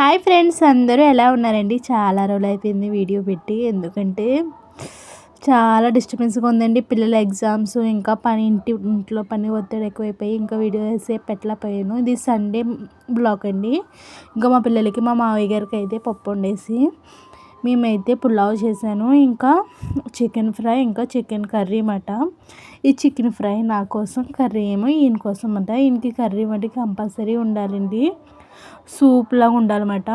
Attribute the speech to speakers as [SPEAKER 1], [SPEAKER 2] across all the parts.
[SPEAKER 1] Hi friends, అందరూ ఎలా ఉన్నారండి? చాలా రోజులు అయిపోయింది వీడియో పెట్టి. ఎందుకంటే చాలా డిస్టర్బెన్స్గా ఉందండి. పిల్లల ఎగ్జామ్స్, ఇంకా ఇంట్లో పని ఒత్తిడి ఎక్కువైపోయి ఇంకా వీడియో సేపు పెట్టలేకపోయాను. ఇది సండే బ్లాగ్ అండి. ఇంకా మా పిల్లలకి, మా మావయ్య గారికి అయితే పప్పు వండేసి మేమైతే పులావ్ చేశాను. ఇంకా చికెన్ ఫ్రై, ఇంకా చికెన్ కర్రీ అన్నమాట. ఈ చికెన్ ఫ్రై నా కోసం, కర్రీ ఏమో ఈయన కోసం అన్నమాట. ఈయనకి కర్రీ మటుకు కంపల్సరీ ఉండాలండి. సూప్ లాగా ఉండాలన్నమాట.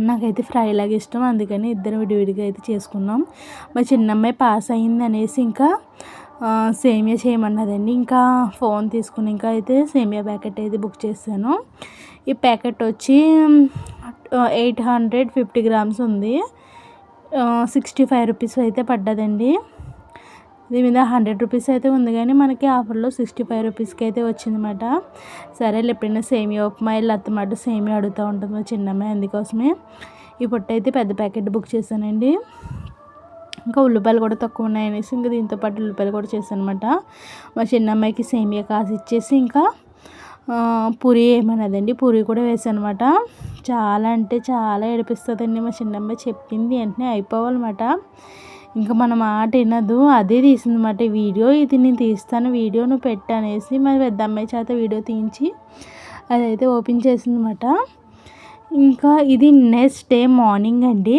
[SPEAKER 1] నాకైతే ఫ్రై లాగా ఇష్టం, అందుకని ఇద్దరు విడివిడిగా అయితే చేసుకున్నాం. మా చిన్నమ్మాయి పాస్ అయింది అనేసి ఇంకా సేమియా చేయమన్నదండి. ఇంకా ఫోన్ తీసుకుని ఇంకా అయితే సేమియా ప్యాకెట్ అయితే బుక్ చేశాను. ఈ ప్యాకెట్ వచ్చి 850 గ్రామ్స్ ఉంది. 65 రూపీస్ అయితే పడ్డదండి. దీని మీద 100 రూపీస్ అయితే ఉంది, కానీ మనకి ఆఫర్లో 65 రూపీస్కి అయితే వచ్చిందన్నమాట. సరేలే, ఎప్పుడైనా సేమియా ఉప్మా ఇలా అత్తమాట సేమియా అడుగుతూ ఉంటుంది మా చిన్నమ్మాయి, అందుకోసమే ఈ పొట్టు అయితే పెద్ద ప్యాకెట్ బుక్ చేశానండి. ఇంకా ఉల్లిపాయలు కూడా తక్కువ ఉన్నాయనేసి ఇంకా దీంతో పాటు ఉల్లిపాయలు కూడా చేశాను అనమాట. మా చిన్నమ్మాయికి సేమియా కాసి ఇచ్చేసి ఇంకా పూరి ఏమన్నదండి, పూరి కూడా వేసాను అనమాట. చాలా అంటే చాలా ఏడిపిస్తుందండి మా చిన్నమ్మాయి, చెప్పింది వెంటనే అయిపోవాలన్నమాట. ఇంకా మన మాట వినదు, అదే తీసిందన్నమాట వీడియో. ఇది నేను తీస్తాను వీడియో, నువ్వు పెట్టనేసి మా పెద్ద అమ్మాయి చేత వీడియో తీయించి అదైతే ఓపెన్ చేసిందన్నమాట. ఇంకా ఇది నెక్స్ట్ డే మార్నింగ్ అండి.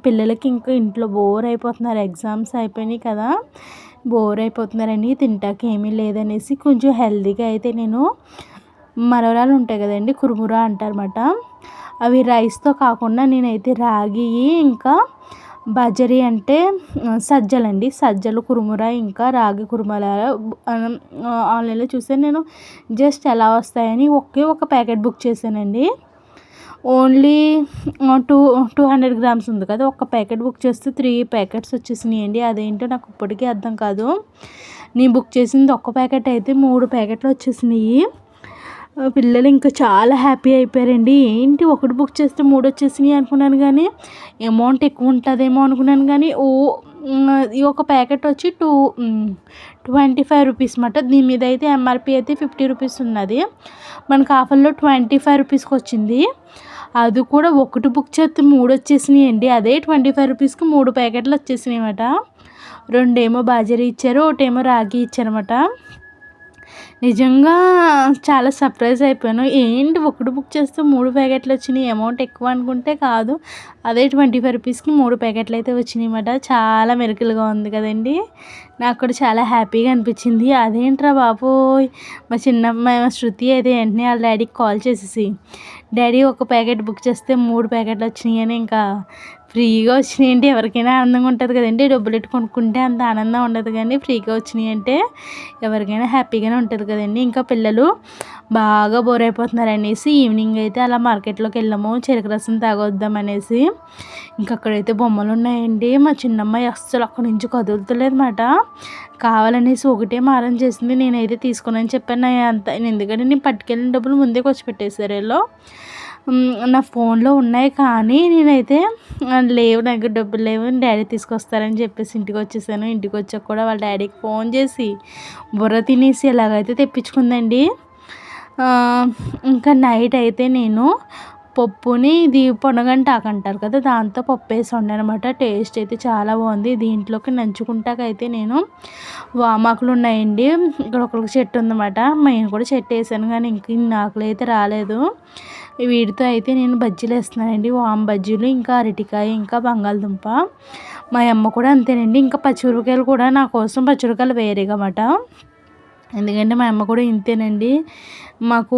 [SPEAKER 1] పిల్లలకి ఇంకా ఇంట్లో బోర్ అయిపోతున్నారు, ఎగ్జామ్స్ అయిపోయినాయి కదా, బోర్ అయిపోతున్నారండి, తింటాకి ఏమీ లేదనేసి కొంచెం హెల్తీగా అయితే నేను మరవరాలు ఉంటాయి కదండి, కురుమురా అంటారన్నమాట. అవి రైస్తో కాకుండా నేనైతే రాగి, ఇంకా బజరీ అంటే సజ్జలండి, సజ్జలు కురుముర, ఇంకా రాగి కురుముర ఆన్లైన్లో చూసాను నేను. జస్ట్ ఎలా వస్తాయని ఒక ప్యాకెట్ బుక్ చేశానండి. ఓన్లీ 200 గ్రామ్స్ ఉంది కదా, ఒక ప్యాకెట్ బుక్ చేస్తే 3 ప్యాకెట్స్ వచ్చేసినాయండి. అదేంటో నాకు ఇప్పటికీ అర్థం కాదు. నేను బుక్ చేసింది ఒక్క ప్యాకెట్ అయితే 3 ప్యాకెట్లు వచ్చేసినాయి. పిల్లలు ఇంకా చాలా హ్యాపీ అయిపోయారండి. ఏంటి ఒకటి బుక్ చేస్తే 3 వచ్చేసినాయి అనుకున్నాను, కానీ అమౌంట్ ఎక్కువ ఉంటుందేమో అనుకున్నాను, కానీ ఈ ఒక ప్యాకెట్ వచ్చి 25 రూపీస్ అన్నమాట. దీని మీద అయితే ఎంఆర్పి అయితే 50 రూపీస్ ఉన్నది, మనకు ఆఫర్లో 25 రూపీస్కి వచ్చింది. అది కూడా ఒకటి బుక్ చేస్తే 3 వచ్చేసినాయి అండి. అదే 25 రూపీస్కి 3 ప్యాకెట్లు వచ్చేసినాయి అన్నమాట. 2 ఏమో బాజరీ ఇచ్చారు, ఒకటేమో రాగి ఇచ్చారన్నమాట. నిజంగా చాలా సర్ప్రైజ్ అయిపోయాను. ఏంటి ఒకటి బుక్ చేస్తే 3 ప్యాకెట్లు వచ్చినాయి, అమౌంట్ ఎక్కువ అనుకుంటే కాదు, అదే 25 రూపీస్కి 3 ప్యాకెట్లు అయితే వచ్చినాయి అన్నమాట. చాలా మెరుకులుగా ఉంది కదండి, నాకు కూడా చాలా హ్యాపీగా అనిపించింది. అదేంట్రా బాబోయ్, మా చిన్నమ్మాయి శృతి అయితే వెంటనే వాళ్ళ డాడీకి కాల్ చేసేసి, డాడీ ఒక ప్యాకెట్ బుక్ చేస్తే 3 ప్యాకెట్లు వచ్చినాయి అని, ఇంకా ఫ్రీగా వచ్చినాయి అంటే ఎవరికైనా ఆనందంగా ఉంటుంది కదండి. డబ్బులు పెట్టి కొనుక్కుంటే అంత ఆనందం ఉండదు, కానీ ఫ్రీగా వచ్చినాయి అంటే ఎవరికైనా హ్యాపీగానే ఉంటుంది కదండి. ఇంకా పిల్లలు బాగా బోర్ అయిపోతున్నారు అనేసి ఈవినింగ్ అయితే అలా మార్కెట్లోకి వెళ్ళాము, చెరుకు రసం తాగొద్దాం అనేసి. ఇంకా అక్కడైతే బొమ్మలు ఉన్నాయండి. మా చిన్నమ్మాయి అస్సలు అక్కడి నుంచి కదులుతలేదు అన్నమాట. కావాలనేసి ఒకటే మారం చేసింది. నేనైతే తీసుకున్నాను చెప్పాను అంత, ఎందుకంటే నేను పట్టుకెళ్ళిన డబ్బులు ముందే ఖర్చు పెట్టేశారు వీళ్ళు. నా ఫోన్లో ఉన్నాయి, కానీ నేనైతే లేవు, నాకు డబ్బులు లేవు, డాడీ తీసుకొస్తారని చెప్పేసి ఇంటికి వచ్చేసాను. ఇంటికి వచ్చాక కూడా వాళ్ళ డాడీకి ఫోన్ చేసి బుర్ర తినేసి ఎలాగైతే తెప్పించుకుందండి. ఇంకా నైట్ అయితే నేను పప్పుని, ఇది పొనగంటాకు అంటారు కదా, దాంతో పప్పు వేసి వండానమాట. టేస్ట్ అయితే చాలా బాగుంది. దీంట్లోకి నంచుకుంటాకైతే నేను వామాకులు ఉన్నాయండి, ఇక్కడ ఒకరికి చెట్టు ఉందన్నమాట, నేను కూడా చెట్టు వేసాను, కానీ ఇంక ఇన్ని ఆకులు అయితే రాలేదు. వీటితో అయితే నేను బజ్జీలు వేస్తున్నానండి, వామ బజ్జీలు, ఇంకా అరటికాయ, ఇంకా బంగాళదుంప. మా అమ్మ కూడా అంతేనండి. ఇంకా పచ్చిమిరపకాయలు కూడా నా కోసం పచ్చిమిరపకాయలు వేరేగా అన్నమాట, ఎందుకంటే మా అమ్మ కూడా ఇంతేనండి. మాకు